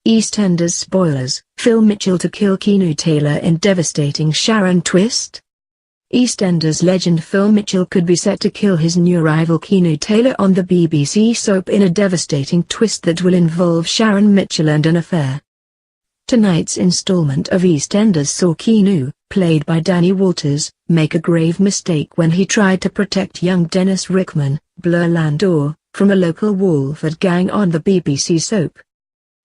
EastEnders spoilers, Phil Mitchell to kill Keanu Taylor in devastating Sharon twist? EastEnders legend Phil Mitchell could be set to kill his new rival Keanu Taylor on the BBC soap in a devastating twist that will involve Sharon Mitchell and an affair. Tonight's installment of EastEnders saw Keanu, played by Danny Walters, make a grave mistake when he tried to protect young Dennis Rickman, Bleu Landau, from a local Walford gang on the BBC soap.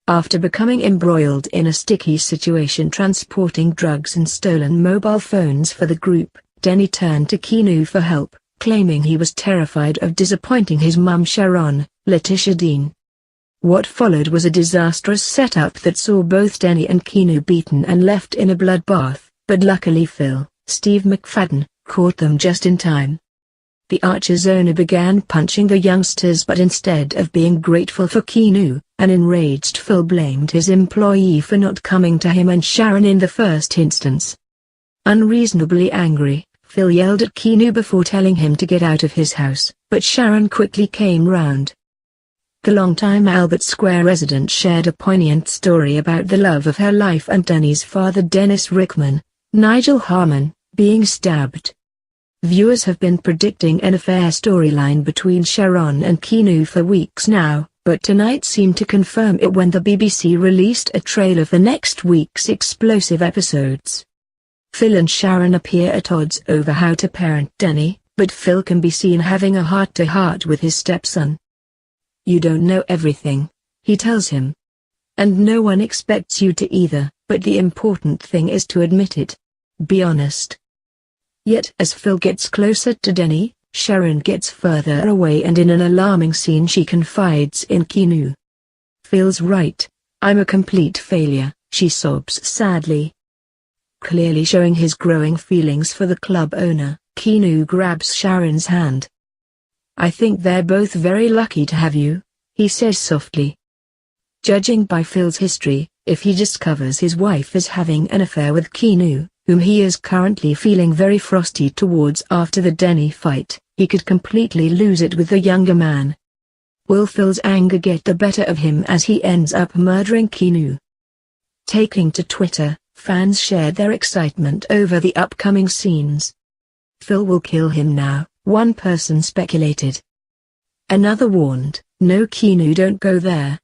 After becoming embroiled in a sticky situation transporting drugs and stolen mobile phones for the group, Denny turned to Keanu for help, claiming he was terrified of disappointing his mum Sharon, Letitia Dean. What followed was a disastrous setup that saw both Denny and Keanu beaten and left in a bloodbath, but luckily Phil, Steve McFadden, caught them just in time. The Archer's owner began punching the youngsters, but instead of being grateful for Keanu, an enraged Phil blamed his employee for not coming to him and Sharon in the first instance. Unreasonably angry, Phil yelled at Keanu before telling him to get out of his house, but Sharon quickly came round. The longtime Albert Square resident shared a poignant story about the love of her life and Denny's father Dennis Rickman, Nigel Harmon, being stabbed. Viewers have been predicting an affair storyline between Sharon and Keanu for weeks now, but tonight seemed to confirm it when the BBC released a trailer for next week's explosive episodes. Phil and Sharon appear at odds over how to parent Denny, but Phil can be seen having a heart-to-heart with his stepson. "You don't know everything," he tells him. "And no one expects you to either, but the important thing is to admit it. Be honest." Yet as Phil gets closer to Denny, Sharon gets further away, and in an alarming scene she confides in Keanu. "Phil's right. I'm a complete failure," she sobs sadly. Clearly showing his growing feelings for the club owner, Keanu grabs Sharon's hand. "I think they're both very lucky to have you," he says softly. Judging by Phil's history, if he discovers his wife is having an affair with Keanu, whom he is currently feeling very frosty towards after the Denny fight, he could completely lose it with the younger man. Will Phil's anger get the better of him as he ends up murdering Keanu? Taking to Twitter, fans shared their excitement over the upcoming scenes. "Phil will kill him now," one person speculated. Another warned, "No Keanu, don't go there.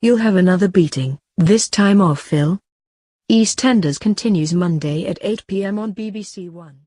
You'll have another beating, this time off Phil." EastEnders continues Monday at 8 p.m. on BBC One.